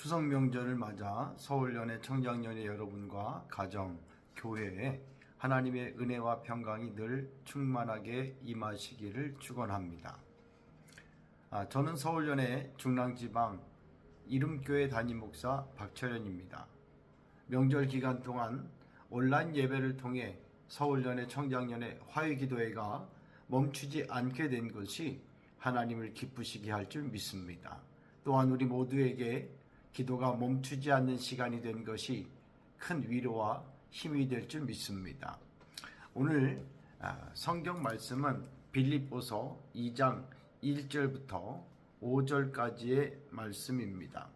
추석 명절을 맞아 서울연회 청장연회 여러분과 가정, 교회에 하나님의 은혜와 평강이 늘 충만하게 임하시기를 축원합니다. 저는 서울연회 중랑지방 이름교회 담임목사 박철현입니다. 명절 기간 동안 온라인 예배를 통해 서울연회 청장연회 화요기도회가 멈추지 않게 된 것이 하나님을 기쁘시게 할 줄 믿습니다. 또한 우리 모두에게 기도가 멈추지 않는 시간이 된 것이 큰 위로와 힘이 될 줄 믿습니다. 오늘 성경 말씀은 빌립보서 2장 1절부터 5절까지의 말씀입니다.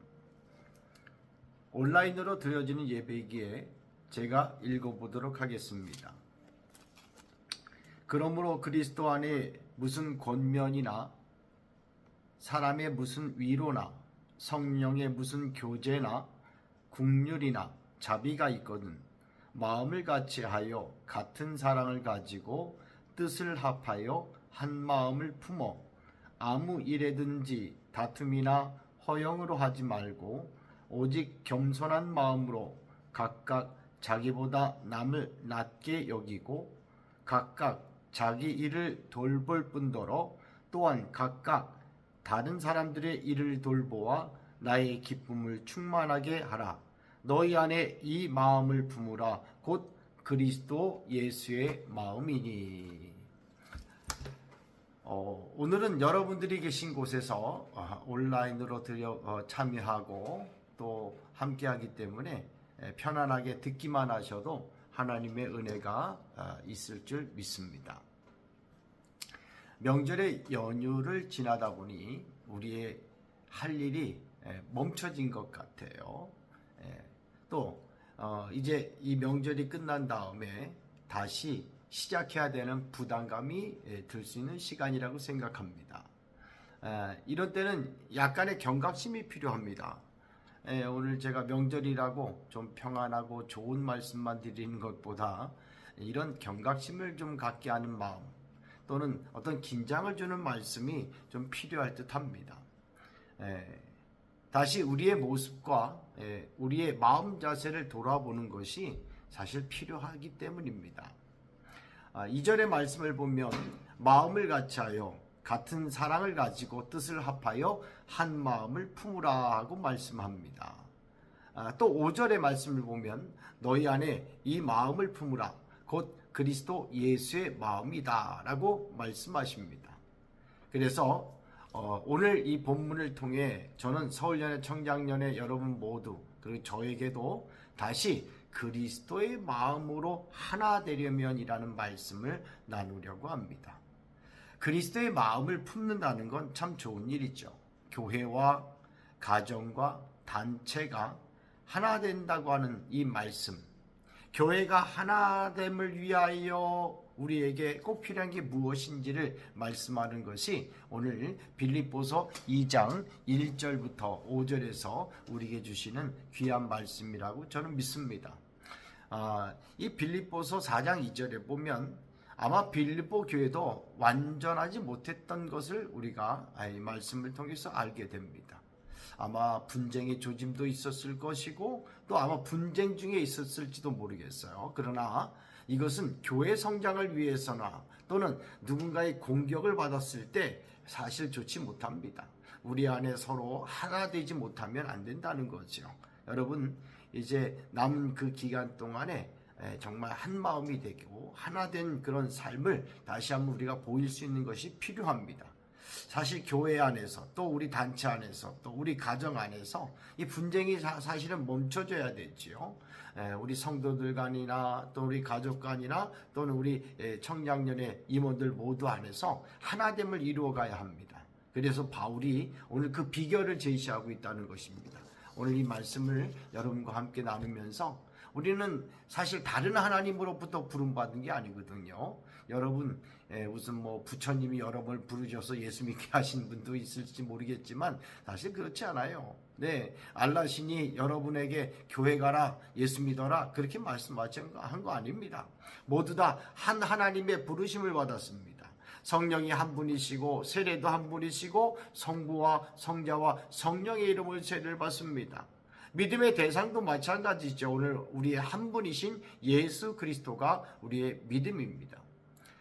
온라인으로 드려지는 예배이기에 제가 읽어보도록 하겠습니다. 그러므로 그리스도 안에 무슨 권면이나 사람의 무슨 위로나 성령의 무슨 교제나 국률이나 자비가 있거든 마음을 같이하여 같은 사랑을 가지고 뜻을 합하여 한 마음을 품어 아무 일에든지 다툼이나 허영으로 하지 말고 오직 겸손한 마음으로 각각 자기보다 남을 낮게 여기고 각각 자기 일을 돌볼 뿐더러 또한 각각 다른 사람들의 일을 돌보아 나의 기쁨을 충만하게 하라. 너희 안에 이 마음을 품으라. 곧 그리스도 예수의 마음이니. 오늘은 여러분들이 계신 곳에서 온라인으로 참여하고 또 함께하기 때문에 편안하게 듣기만 하셔도 하나님의 은혜가 있을 줄 믿습니다. 명절의 연휴를 지나다 보니 우리의 할 일이 멈춰진 것 같아요. 또 이제 이 명절이 끝난 다음에 다시 시작해야 되는 부담감이 들 수 있는 시간이라고 생각합니다. 이런 때는 약간의 경각심이 필요합니다. 오늘 제가 명절이라고 좀 평안하고 좋은 말씀만 드리는 것보다 이런 경각심을 좀 갖게 하는 마음 또는 어떤 긴장을 주는 말씀이 좀 필요할 듯 합니다. 다시 우리의 모습과 우리의 마음 자세를 돌아보는 것이 사실 필요하기 때문입니다. 2절의 말씀을 보면 마음을 같이하여 같은 사랑을 가지고 뜻을 합하여 한 마음을 품으라 하고 말씀합니다. 또 5절의 말씀을 보면 너희 안에 이 마음을 품으라 곧 그리스도 예수의 마음이다 라고 말씀하십니다. 그래서 오늘 이 본문을 통해 저는 서울연회 청장연회 여러분 모두 그리고 저에게도 다시 그리스도의 마음으로 하나 되려면이라는 말씀을 나누려고 합니다. 그리스도의 마음을 품는다는 건 참 좋은 일이죠. 교회와 가정과 단체가 하나 된다고 하는 이 말씀, 교회가 하나됨을 위하여 우리에게 꼭 필요한 게 무엇인지를 말씀하는 것이 오늘 빌립보서 2장 1절부터 5절에서 우리에게 주시는 귀한 말씀이라고 저는 믿습니다. 이 빌립보서 4장 2절에 보면 아마 빌립보 교회도 완전하지 못했던 것을 우리가 이 말씀을 통해서 알게 됩니다. 아마 분쟁의 조짐도 있었을 것이고 또 아마 분쟁 중에 있었을지도 모르겠어요. 그러나 이것은 교회 성장을 위해서나 또는 누군가의 공격을 받았을 때 사실 좋지 못합니다. 우리 안에 서로 하나 되지 못하면 안 된다는 거죠. 여러분 이제 남은 그 기간 동안에 정말 한 마음이 되고 하나 된 그런 삶을 다시 한번 우리가 보일 수 있는 것이 필요합니다. 사실 교회 안에서 또 우리 단체 안에서 또 우리 가정 안에서 이 분쟁이 사실은 멈춰져야 되지요. 우리 성도들 간이나 또 우리 가족 간이나 또는 우리 청장년의 임원들 모두 안에서 하나됨을 이루어 가야 합니다. 그래서 바울이 오늘 그 비결을 제시하고 있다는 것입니다. 오늘 이 말씀을 여러분과 함께 나누면서 우리는 사실 다른 하나님으로부터 부름받은 게 아니거든요. 여러분 무슨 부처님이 여러분을 부르셔서 예수 믿게 하신 분도 있을지 모르겠지만 사실 그렇지 않아요. 알라신이 여러분에게 교회 가라 예수 믿어라 그렇게 말씀한 거 아닙니다. 모두 다 한 하나님의 부르심을 받았습니다. 성령이 한 분이시고 세례도 한 분이시고 성부와 성자와 성령의 이름으로 세례를 받습니다. 믿음의 대상도 마찬가지죠. 오늘 우리의 한 분이신 예수 그리스도가 우리의 믿음입니다.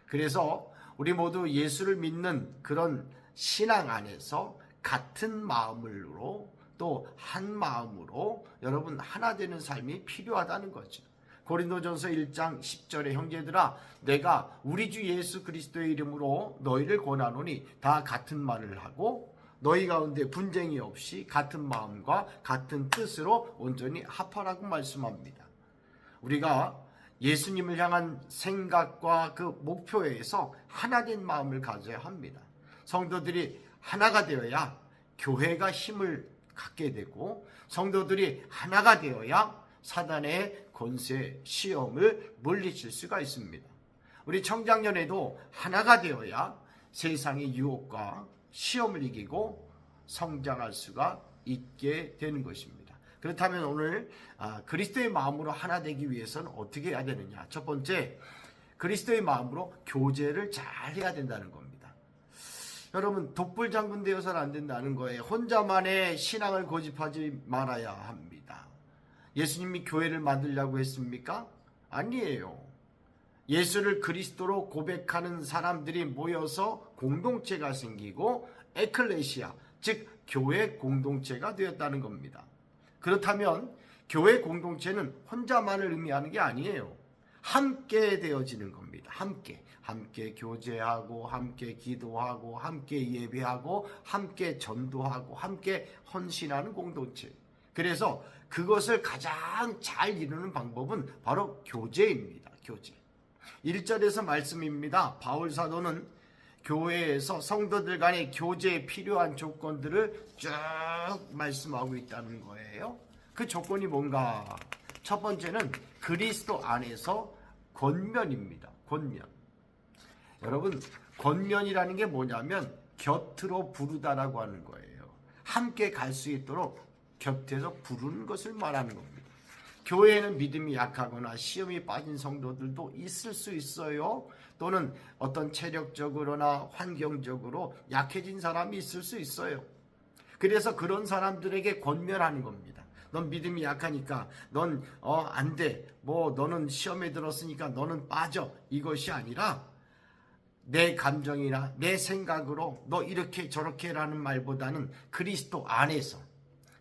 그래서 우리 모두 예수를 믿는 그런 신앙 안에서 같은 마음으로 또 한 마음으로 여러분 하나 되는 삶이 필요하다는 거죠. 고린도전서 1장 10절에 형제들아 내가 우리 주 예수 그리스도의 이름으로 너희를 권하노니 다 같은 말을 하고 너희 가운데 분쟁이 없이 같은 마음과 같은 뜻으로 온전히 합하라고 말씀합니다. 우리가 예수님을 향한 생각과 그 목표에서 하나된 마음을 가져야 합니다. 성도들이 하나가 되어야 교회가 힘을 갖게 되고 성도들이 하나가 되어야 사단의 권세, 시험을 물리칠 수가 있습니다. 우리 청장년에도 하나가 되어야 세상의 유혹과 시험을 이기고 성장할 수가 있게 되는 것입니다. 그렇다면 오늘 그리스도의 마음으로 하나 되기 위해서는 어떻게 해야 되느냐? 첫 번째, 그리스도의 마음으로 교제를 잘 해야 된다는 겁니다. 여러분, 독불장군 되어서는 안 된다는 거예요. 혼자만의 신앙을 고집하지 말아야 합니다. 예수님이 교회를 만들려고 했습니까? 아니에요. 예수를 그리스도로 고백하는 사람들이 모여서 공동체가 생기고 에클레시아, 즉 교회 공동체가 되었다는 겁니다. 그렇다면 교회 공동체는 혼자만을 의미하는 게 아니에요. 함께 되어지는 겁니다. 함께 교제하고 함께 기도하고 함께 예배하고 함께 전도하고 함께 헌신하는 공동체. 그래서 그것을 가장 잘 이루는 방법은 바로 교제입니다. 교제. 1절에서 말씀입니다. 바울 사도는 교회에서 성도들 간의 교제에 필요한 조건들을 쭉 말씀하고 있다는 거예요. 그 조건이 뭔가? 첫 번째는 그리스도 안에서 권면입니다. 권면. 여러분, 권면이라는 게 뭐냐면 곁으로 부르다라고 하는 거예요. 함께 갈 수 있도록 곁에서 부르는 것을 말하는 겁니다. 교회에는 믿음이 약하거나 시험이 빠진 성도들도 있을 수 있어요. 또는 어떤 체력적으로나 환경적으로 약해진 사람이 있을 수 있어요. 그래서 그런 사람들에게 권면하는 겁니다. 넌 믿음이 약하니까 넌 안 돼. 너는 시험에 들었으니까 너는 빠져. 이것이 아니라 내 감정이나 내 생각으로 너 이렇게 저렇게 라는 말보다는 그리스도 안에서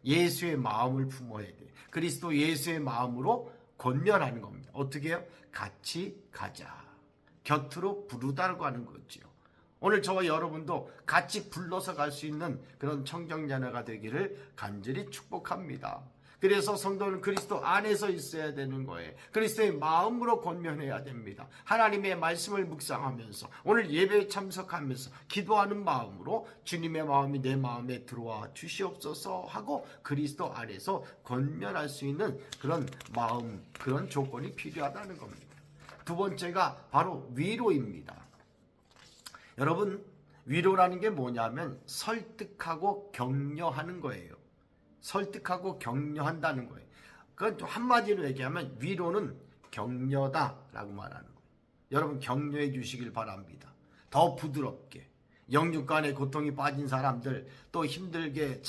예수의 마음을 품어야 돼. 그리스도 예수의 마음으로 권면하는 겁니다. 어떻게 해요? 같이 가자. 곁으로 부르다고 하는 거죠. 오늘 저와 여러분도 같이 불러서 갈 수 있는 그런 청정자녀가 되기를 간절히 축복합니다. 그래서 성도는 그리스도 안에서 있어야 되는 거예요. 그리스도의 마음으로 권면해야 됩니다. 하나님의 말씀을 묵상하면서 오늘 예배에 참석하면서 기도하는 마음으로 주님의 마음이 내 마음에 들어와 주시옵소서 하고 그리스도 안에서 권면할 수 있는 그런 마음, 그런 조건이 필요하다는 겁니다. 두 번째가 바로 위로입니다. 여러분, 위로라는 게 뭐냐면 설득하고 격려하는 거예요. 설득하고 격려한다는 거예요. 그건 또 한마디로 얘기하면 위로는 격려다라고 말하는 거예요. 여러분, 격려해 주시길 바랍니다. 더 부드럽게. 영육간의 고통이 빠진 사람들, 또 힘들게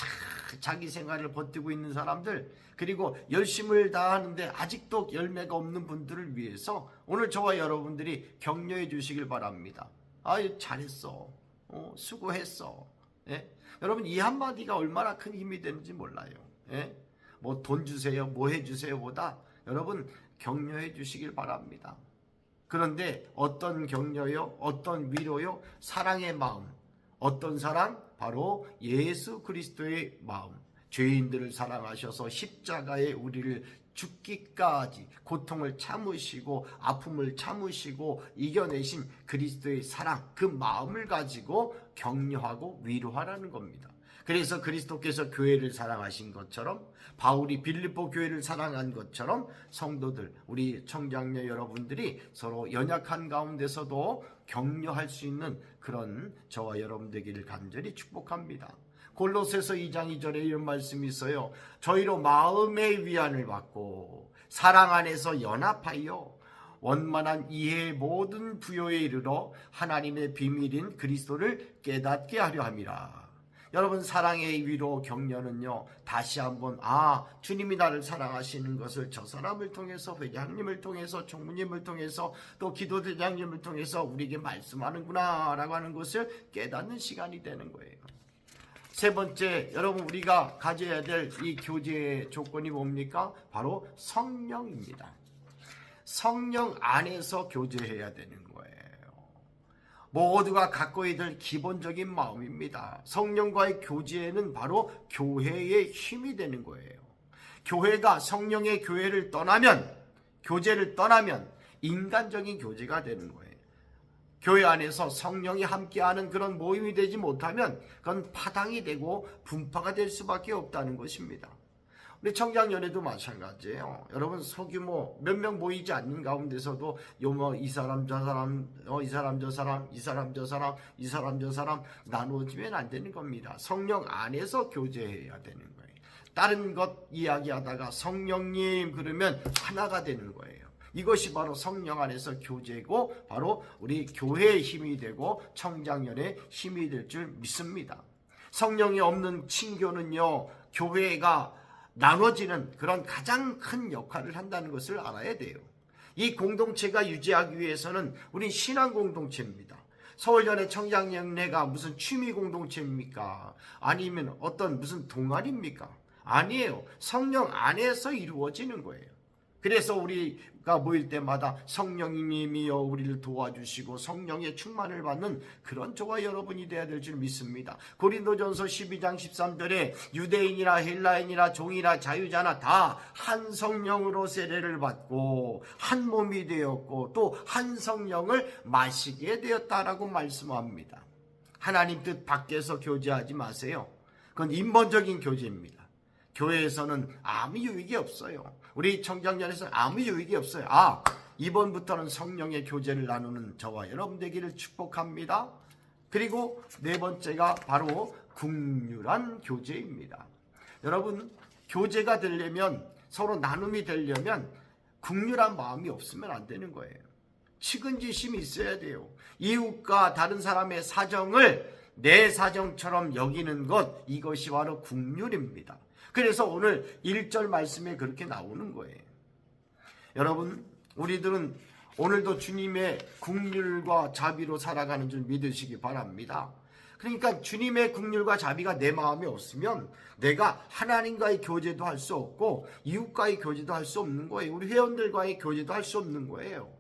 자기 생활을 버티고 있는 사람들, 그리고 열심을 다하는데 아직도 열매가 없는 분들을 위해서 오늘 저와 여러분들이 격려해 주시길 바랍니다. 잘했어. 수고했어. 예? 여러분, 이 한마디가 얼마나 큰 힘이 되는지 몰라요. 예? 돈 주세요, 해주세요 보다 여러분 격려해 주시길 바랍니다. 그런데 어떤 격려요? 어떤 위로요? 사랑의 마음. 어떤 사랑? 바로 예수 그리스도의 마음. 죄인들을 사랑하셔서 십자가에 우리를 죽기까지 고통을 참으시고 아픔을 참으시고 이겨내신 그리스도의 사랑, 그 마음을 가지고 격려하고 위로하라는 겁니다. 그래서 그리스도께서 교회를 사랑하신 것처럼 바울이 빌립보 교회를 사랑한 것처럼 성도들, 우리 청장녀 여러분들이 서로 연약한 가운데서도 격려할 수 있는 그런 저와 여러분 되기를 간절히 축복합니다. 골로새서 2장 2절에 이런 말씀이 있어요. 저희로 마음의 위안을 받고 사랑 안에서 연합하여 원만한 이해의 모든 부요에 이르러 하나님의 비밀인 그리스도를 깨닫게 하려 함이라. 여러분 사랑의 위로 격려는요 다시 한번 주님이 나를 사랑하시는 것을 저 사람을 통해서 회장님을 통해서 총무님을 통해서 또 기도대장님을 통해서 우리에게 말씀하는구나 라고 하는 것을 깨닫는 시간이 되는 거예요. 세 번째, 여러분 우리가 가져야 될 이 교제의 조건이 뭡니까? 바로 성령입니다. 성령 안에서 교제해야 되는 거예요. 모두가 갖고야 될 기본적인 마음입니다. 성령과의 교제는 바로 교회의 힘이 되는 거예요. 교회가 성령의 교제를 떠나면 인간적인 교제가 되는 거예요. 교회 안에서 성령이 함께하는 그런 모임이 되지 못하면 그건 파당이 되고 분파가 될 수밖에 없다는 것입니다. 우리 청장년에도 마찬가지예요. 여러분 소규모 몇 명 모이지 않는 가운데서도 이 사람 저 사람 이 사람 저 사람 이 사람 저 사람 이 사람 저 사람 나누어지면 안 되는 겁니다. 성령 안에서 교제해야 되는 거예요. 다른 것 이야기하다가 성령님 그러면 하나가 되는 거예요. 이것이 바로 성령 안에서 교제고 바로 우리 교회의 힘이 되고 청장년의 힘이 될 줄 믿습니다. 성령이 없는 친교는요 교회가 나눠지는 그런 가장 큰 역할을 한다는 것을 알아야 돼요. 이 공동체가 유지하기 위해서는 우리 신앙 공동체입니다. 서울연의 청장년회가 무슨 취미 공동체입니까? 아니면 어떤 무슨 동아리입니까? 아니에요. 성령 안에서 이루어지는 거예요. 그래서 우리가 모일 때마다 성령님이여 우리를 도와주시고 성령의 충만을 받는 그런 저와 여러분이 되어야 될 줄 믿습니다. 고린도전서 12장 13절에 유대인이나 헬라인이나 종이나 자유자나 다 한 성령으로 세례를 받고 한 몸이 되었고 또 한 성령을 마시게 되었다라고 말씀합니다. 하나님 뜻 밖에서 교제하지 마세요. 그건 인본적인 교제입니다. 교회에서는 아무 유익이 없어요. 우리 청장년에서는 아무 유익이 없어요. 이번부터는 성령의 교제를 나누는 저와 여러분 되기를 축복합니다. 그리고 네 번째가 바로 국률한 교제입니다. 여러분 교제가 되려면 서로 나눔이 되려면 국률한 마음이 없으면 안 되는 거예요. 측은지심이 있어야 돼요. 이웃과 다른 사람의 사정을 내 사정처럼 여기는 것, 이것이 바로 국률입니다. 그래서 오늘 1절 말씀에 그렇게 나오는 거예요. 여러분 우리들은 오늘도 주님의 국률과 자비로 살아가는 줄 믿으시기 바랍니다. 그러니까 주님의 국률과 자비가 내 마음에 없으면 내가 하나님과의 교제도 할 수 없고 이웃과의 교제도 할 수 없는 거예요. 우리 회원들과의 교제도 할 수 없는 거예요.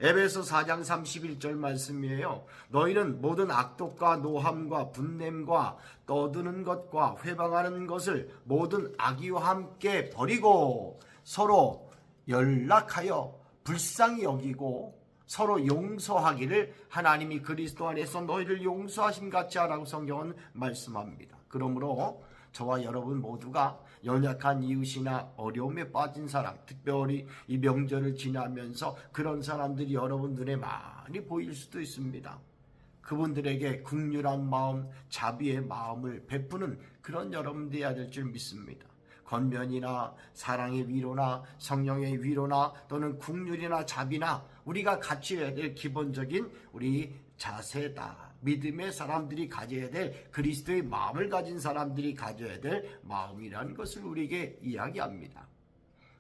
에베소 4장 31절 말씀이에요. 너희는 모든 악독과 노함과 분냄과 떠드는 것과 회방하는 것을 모든 악의와 함께 버리고 서로 연락하여 불쌍히 여기고 서로 용서하기를 하나님이 그리스도 안에서 너희를 용서하신 같이 하라고 성경은 말씀합니다. 그러므로 저와 여러분 모두가 연약한 이웃이나 어려움에 빠진 사람, 특별히 이 명절을 지나면서 그런 사람들이 여러분 눈에 많이 보일 수도 있습니다. 그분들에게 긍휼한 마음, 자비의 마음을 베푸는 그런 여러분 되어야 될 줄 믿습니다. 권면이나 사랑의 위로나 성령의 위로나 또는 긍휼이나 자비나 우리가 갖춰야 될 기본적인 우리 자세다. 믿음의 사람들이 가져야 될 그리스도의 마음을 가진 사람들이 가져야 될 마음이라는 것을 우리에게 이야기합니다.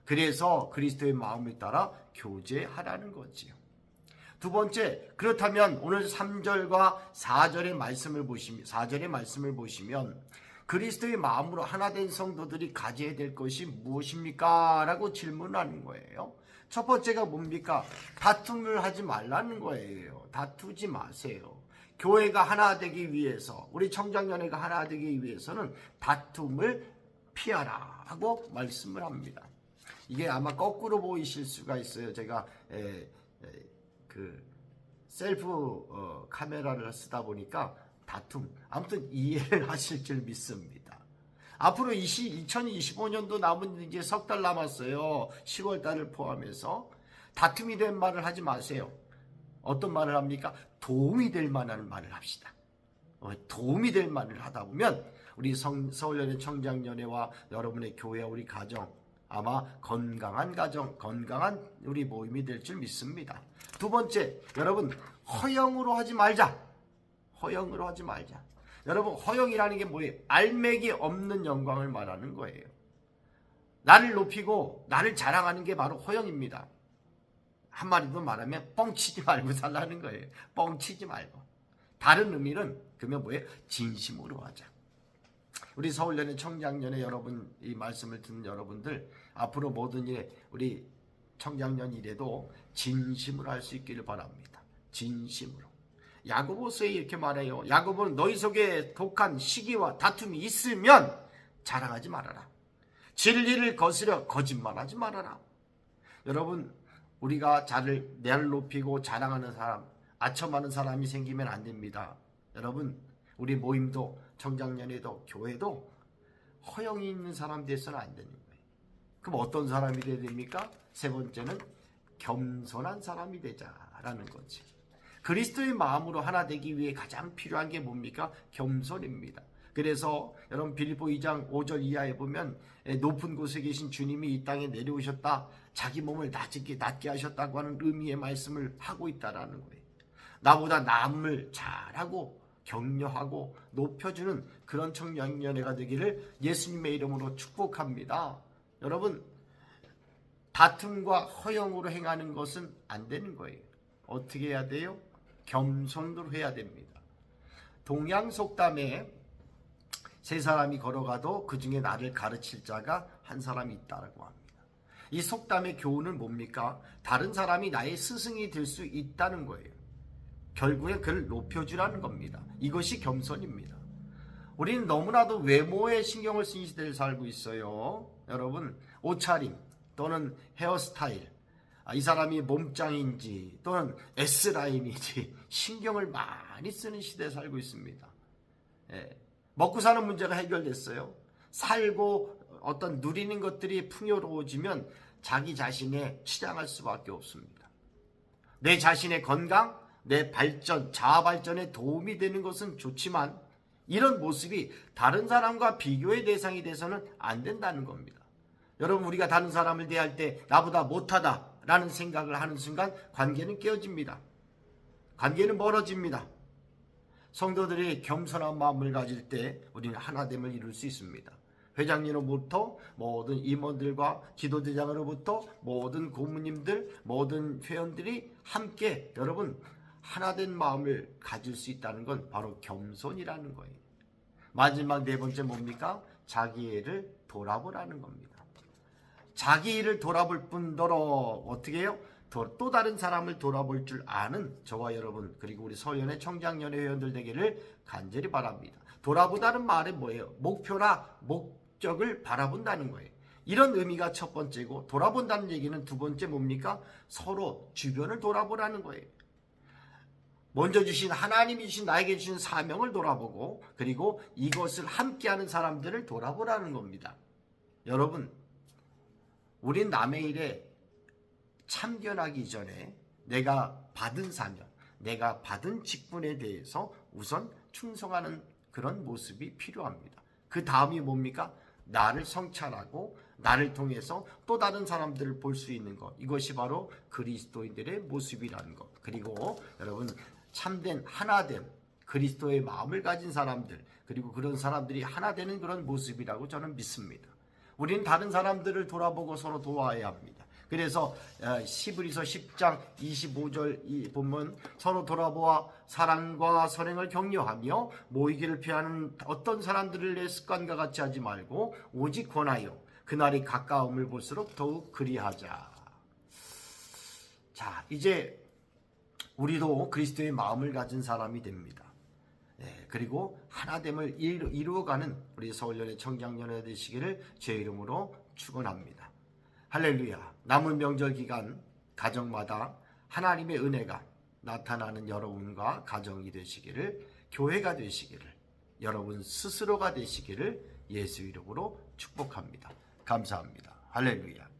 그래서 그리스도의 마음을 따라 교제하라는 거지요. 두 번째, 그렇다면 오늘 3절과 4절의 말씀을 보시면 그리스도의 마음으로 하나 된 성도들이 가져야 될 것이 무엇입니까? 라고 질문하는 거예요. 첫 번째가 뭡니까? 다툼을 하지 말라는 거예요. 다투지 마세요. 교회가 하나 되기 위해서, 우리 청장년회가 하나 되기 위해서는 다툼을 피하라 하고 말씀을 합니다. 이게 아마 거꾸로 보이실 수가 있어요. 제가 셀프 카메라를 쓰다 보니까 다툼, 아무튼 이해를 하실 줄 믿습니다. 앞으로 2025년도 남은 이제 석 달 남았어요. 10월 달을 포함해서 다툼이 된 말을 하지 마세요. 어떤 말을 합니까? 도움이 될 만한 말을 합시다. 도움이 될 말을 하다 보면 우리 서울연의 청장년회와 여러분의 교회와 우리 가정 아마 건강한 가정, 건강한 우리 모임이 될 줄 믿습니다. 두 번째, 여러분 허영으로 하지 말자. 허영으로 하지 말자. 여러분, 허영이라는 게 뭐예요? 알맹이 없는 영광을 말하는 거예요. 나를 높이고 나를 자랑하는 게 바로 허영입니다. 한마디로 말하면 뻥치지 말고 살라는 거예요. 뻥치지 말고. 다른 의미는 그러면 뭐예요? 진심으로 하자. 우리 서울연의 청장년의 여러분, 이 말씀을 듣는 여러분들, 앞으로 모든 일에 우리 청장년 일에도 진심으로 할 수 있기를 바랍니다. 진심으로. 야고보서에 이렇게 말해요. 야고보는 너희 속에 독한 시기와 다툼이 있으면 자랑하지 말아라. 진리를 거스려 거짓말하지 말아라. 여러분, 우리가 나를 높이고 자랑하는 사람, 아첨하는 사람이 생기면 안 됩니다. 여러분, 우리 모임도 청장년회도 교회도 허영이 있는 사람 돼서는 안 되는 거예요. 그럼 어떤 사람이 돼야 됩니까? 세 번째는 겸손한 사람이 되자라는 거지. 그리스도의 마음으로 하나 되기 위해 가장 필요한 게 뭡니까? 겸손입니다. 그래서 여러분 빌립보 2장 5절 이하에 보면 높은 곳에 계신 주님이 이 땅에 내려오셨다. 자기 몸을 낮게 하셨다고 하는 의미의 말씀을 하고 있다라는 거예요. 나보다 남을 잘하고 격려하고 높여주는 그런 청년연회가 되기를 예수님의 이름으로 축복합니다. 여러분, 다툼과 허영으로 행하는 것은 안 되는 거예요. 어떻게 해야 돼요? 겸손으로 해야 됩니다. 동양 속담에 세 사람이 걸어가도 그 중에 나를 가르칠 자가 한 사람이 있다고 합니다. 이 속담의 교훈은 뭡니까? 다른 사람이 나의 스승이 될 수 있다는 거예요. 결국에 그를 높여주라는 겁니다. 이것이 겸손입니다. 우리는 너무나도 외모에 신경을 쓰는 시대를 살고 있어요. 여러분, 옷차림 또는 헤어스타일, 이 사람이 몸짱인지 또는 S라인인지 신경을 많이 쓰는 시대에 살고 있습니다. 먹고 사는 문제가 해결됐어요. 살고 어떤 누리는 것들이 풍요로워지면 자기 자신에 치장할 수밖에 없습니다. 내 자신의 건강, 내 발전, 자아 발전에 도움이 되는 것은 좋지만 이런 모습이 다른 사람과 비교의 대상이 돼서는 안 된다는 겁니다. 여러분, 우리가 다른 사람을 대할 때 나보다 못하다라는 생각을 하는 순간 관계는 깨어집니다. 관계는 멀어집니다. 성도들이 겸손한 마음을 가질 때 우리는 하나됨을 이룰 수 있습니다. 회장님으로부터 모든 임원들과 기도대장으로부터 모든 고모님들, 모든 회원들이 함께 여러분 하나된 마음을 가질 수 있다는 건 바로 겸손이라는 거예요. 마지막 네 번째 뭡니까? 자기 일을 돌아보라는 겁니다. 자기 일을 돌아볼 뿐더러 어떻게 해요? 또 다른 사람을 돌아볼 줄 아는 저와 여러분, 그리고 우리 서울연의 청장년회 회원들 되기를 간절히 바랍니다. 돌아보다는 말은 뭐예요? 목표나 목적을 바라본다는 거예요. 이런 의미가 첫 번째고, 돌아본다는 얘기는 두 번째 뭡니까? 서로 주변을 돌아보라는 거예요. 먼저 주신 하나님이 주신 나에게 주신 사명을 돌아보고, 그리고 이것을 함께하는 사람들을 돌아보라는 겁니다. 여러분, 우린 남의 일에 참견하기 전에 내가 받은 사명, 내가 받은 직분에 대해서 우선 충성하는 그런 모습이 필요합니다. 그 다음이 뭡니까? 나를 성찰하고 나를 통해서 또 다른 사람들을 볼 수 있는 것, 이것이 바로 그리스도인들의 모습이라는 것. 그리고 여러분, 참된 하나된 그리스도의 마음을 가진 사람들, 그리고 그런 사람들이 하나 되는 그런 모습이라고 저는 믿습니다. 우리는 다른 사람들을 돌아보고 서로 도와야 합니다. 그래서 히브리서 10장 25절 보면 서로 돌아보아 사랑과 선행을 격려하며 모이기를 피하는 어떤 사람들을 내 습관과 같이 하지 말고 오직 권하여 그날이 가까움을 볼수록 더욱 그리하자. 자, 이제 우리도 그리스도의 마음을 가진 사람이 됩니다. 그리고 하나됨을 이루어가는 우리 서울연의 청장년회 되시기를 제 이름으로 축원합니다. 할렐루야. 남은 명절 기간 가정마다 하나님의 은혜가 나타나는 여러분과 가정이 되시기를, 교회가 되시기를, 여러분 스스로가 되시기를 예수 이름으로 축복합니다. 감사합니다. 할렐루야.